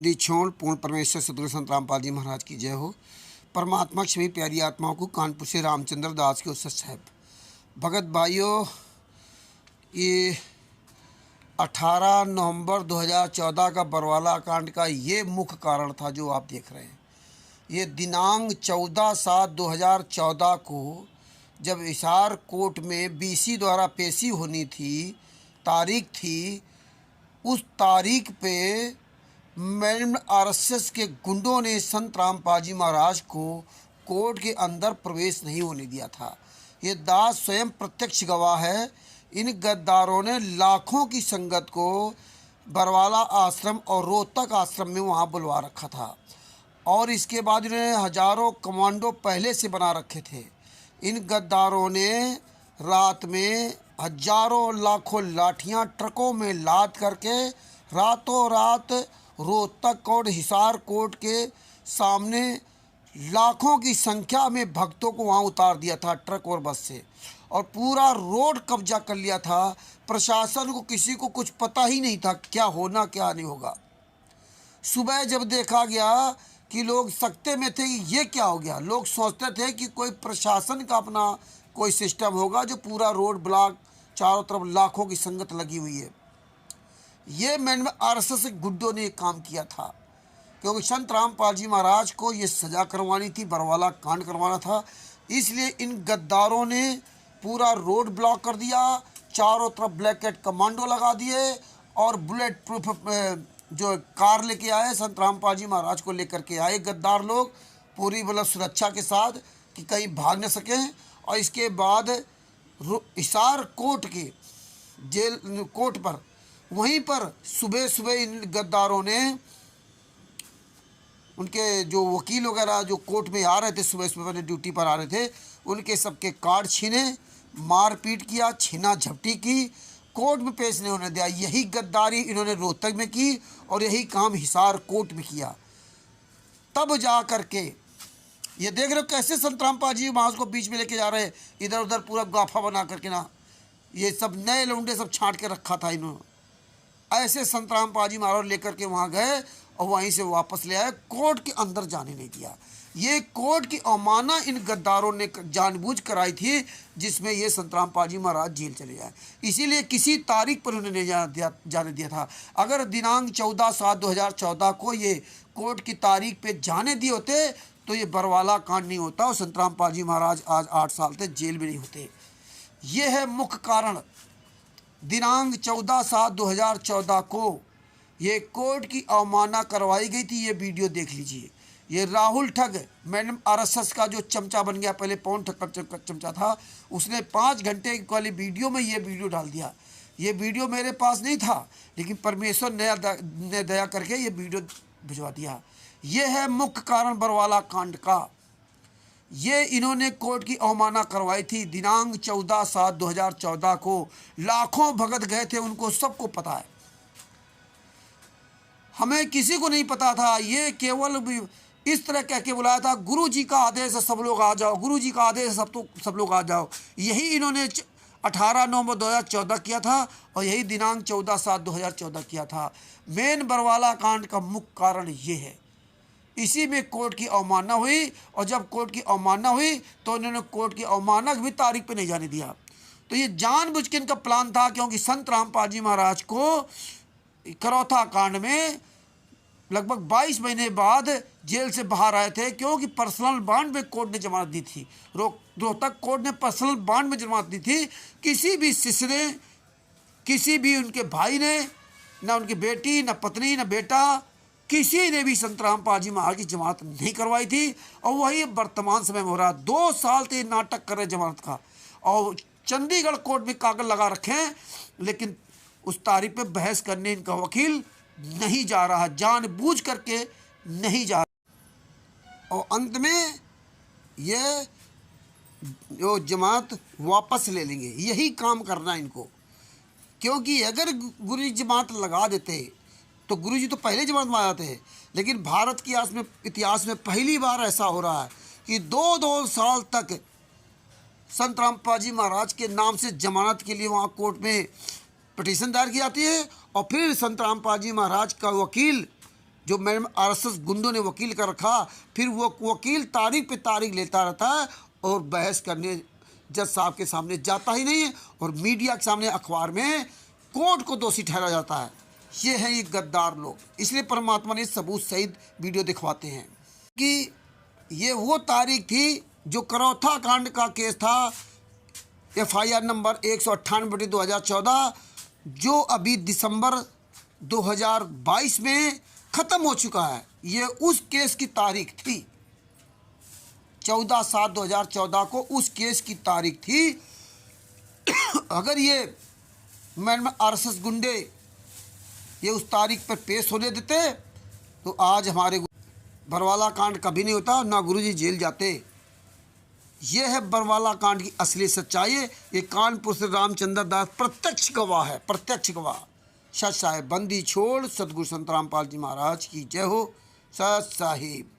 निछोड़ पूर्ण परमेश्वर सदगुरु संत रामपाल जी महाराज की जय हो। परमात्मा सभी प्यारी आत्माओं को कानपुर से रामचंद्र दास के उत्सव साहब। भगत भाइयों, ये 18 नवंबर 2014 का बरवाला कांड का ये मुख्य कारण था जो आप देख रहे हैं। ये दिनांक 14/7/2014 को जब हिसार कोर्ट में बीसी द्वारा पेशी होनी थी, तारीख थी, उस तारीख पे मैडम आरएसएस के गुंडों ने संत रामपाल जी महाराज को कोर्ट के अंदर प्रवेश नहीं होने दिया था। ये दास स्वयं प्रत्यक्ष गवाह है। इन गद्दारों ने लाखों की संगत को बरवाला आश्रम और रोहतक आश्रम में वहाँ बुलवा रखा था और इसके बाद इन्होंने हजारों कमांडो पहले से बना रखे थे। इन गद्दारों ने रात में हजारों लाखों लाठियाँ ट्रकों में लाद करके रातों रात रोहतक और हिसार कोर्ट के सामने लाखों की संख्या में भक्तों को वहाँ उतार दिया था ट्रक और बस से, और पूरा रोड कब्जा कर लिया था। प्रशासन को किसी को कुछ पता ही नहीं था क्या होना क्या नहीं होगा। सुबह जब देखा गया कि लोग सकते में थे कि ये क्या हो गया, लोग सोचते थे कि कोई प्रशासन का अपना कोई सिस्टम होगा जो पूरा रोड ब्लॉक, चारों तरफ लाखों की संगत लगी हुई है। ये मैंने आरएसएस के गुड्डों ने काम किया था क्योंकि संत रामपाल जी महाराज को ये सज़ा करवानी थी, बरवाला कांड करवाना था। इसलिए इन गद्दारों ने पूरा रोड ब्लॉक कर दिया, चारों तरफ ब्लैकेट कमांडो लगा दिए और बुलेट प्रूफ जो कार लेके आए, संत रामपाल जी महाराज को लेकर के आए गद्दार लोग पूरी मतलब सुरक्षा के साथ कि कहीं भाग न सकें। और इसके बाद हिसार कोर्ट के जेल कोर्ट पर वहीं पर सुबह सुबह इन गद्दारों ने उनके जो वकील वगैरह जो कोर्ट में आ रहे थे, सुबह सुबह अपने ड्यूटी पर आ रहे थे, उनके सबके कार्ड छीने, मारपीट किया, छीना झपटी की, कोर्ट में पेश नहीं होने दिया। यही गद्दारी इन्होंने रोहतक में की और यही काम हिसार कोर्ट में किया। तब जा करके ये देख रहे हो कैसे संत रामपाल जी महाराज को बीच में लेके जा रहे हैं, इधर उधर पूरा गाफा बना करके ना, ये सब नए लौंडे सब छांट के रखा था इन्होंने। ऐसे संत रामपाल जी महाराज लेकर के वहाँ गए और वहीं से वापस ले आए, कोर्ट के अंदर जाने नहीं दिया। ये कोर्ट की अवमानना इन गद्दारों ने जानबूझ कराई थी जिसमें ये संत रामपाल जी महाराज जेल चले जाए। इसीलिए किसी तारीख पर उन्होंने जाने दिया था। अगर दिनांक 14/7/2014 को ये कोर्ट की तारीख पे जाने दिए होते तो ये बरवाला कांड नहीं होता और संत रामपाल जी महाराज आज 8 साल तक जेल में नहीं होते। ये है मुख्य कारण। दिनांक 14/7/2014 को ये कोर्ट की अवमानना करवाई गई थी। ये वीडियो देख लीजिए। ये राहुल ठग मैडम आरएसएस का जो चमचा बन गया, पहले पवन ठग का चमचा था, उसने 5 घंटे वाली वीडियो में ये वीडियो डाल दिया। ये वीडियो मेरे पास नहीं था लेकिन परमेश्वर ने दया करके ये वीडियो भिजवा दिया। ये है मुख्य कारण बरवाला कांड का। ये इन्होंने कोर्ट की अवमानना करवाई थी। दिनांक 14/7/2014 को लाखों भगत गए थे, उनको सबको पता है। हमें किसी को नहीं पता था। ये केवल इस तरह कह के बुलाया था, गुरु जी का आदेश है सब लोग आ जाओ, गुरु जी का आदेश है सब लोग आ जाओ। यही इन्होंने 18 नवंबर 2014 किया था और यही दिनांक 14/7/2014 किया था। मेन बरवाला कांड का मुख्य कारण ये है। इसी में कोर्ट की अवमानना हुई और जब कोर्ट की अवमानना हुई तो इन्होंने कोर्ट की अवमानना भी तारीख पे नहीं जाने दिया। तो ये जानबूझ के इनका प्लान था क्योंकि संत रामपाल जी महाराज को करौथा कांड में लगभग 22 महीने बाद जेल से बाहर आए थे क्योंकि पर्सनल बॉन्ड में कोर्ट ने जमानत दी थी। रोहतक कोर्ट ने पर्सनल बॉन्ड में जमानत दी थी। किसी भी शिष्य ने, किसी भी उनके भाई ने, ना उनकी बेटी, ना पत्नी, ना बेटा, किसी ने भी संत रामपाल जी महाराज की जमानत नहीं करवाई थी। और वही वर्तमान समय में हो रहा। 2 साल से नाटक कर रहे जमानत का और चंडीगढ़ कोर्ट में कागज लगा रखे हैं लेकिन उस तारीख पे बहस करने इनका वकील नहीं जा रहा, जानबूझ करके नहीं जा रहा। और अंत में ये जो जमानत वापस ले लेंगे, यही काम करना इनको। क्योंकि अगर गुरु जी जमानत लगा देते तो गुरु जी तो पहले जमानत में आ जाते हैं, लेकिन भारत के इतिहास में पहली बार ऐसा हो रहा है कि 2-2 साल तक संत रामपाल जी महाराज के नाम से जमानत के लिए वहाँ कोर्ट में पिटीशन दायर की जाती है और फिर संत रामपाल जी महाराज का वकील जो मैडम आरएसएस गुंडों ने वकील कर रखा, फिर वो वकील तारीख पे तारीख लेता रहता है और बहस करने जज साहब के सामने जाता ही नहीं है, और मीडिया के सामने अखबार में कोर्ट को दोषी ठहरा जाता है। ये हैं ये गद्दार लोग। इसलिए परमात्मा ने सबूत सहित वीडियो दिखवाते हैं कि ये वो तारीख थी जो करौथा कांड का केस था, FIR नंबर 198/2014, जो अभी दिसंबर 2022 में ख़त्म हो चुका है। ये उस केस की तारीख थी, 14/7/2014 को उस केस की तारीख थी। अगर ये मैडम आरएसएस गुंडे ये उस तारीख पर पेश होने देते तो आज हमारे बरवाला कांड कभी नहीं होता, ना गुरुजी जेल जाते। ये है बरवाला कांड की असली सच्चाई। ये कानपुर से रामचंद्र दास प्रत्यक्ष गवाह है, प्रत्यक्ष गवाह। सच साहिब बंदी छोड़, सतगुरु संत रामपाल जी महाराज की जय हो। सच साहिब।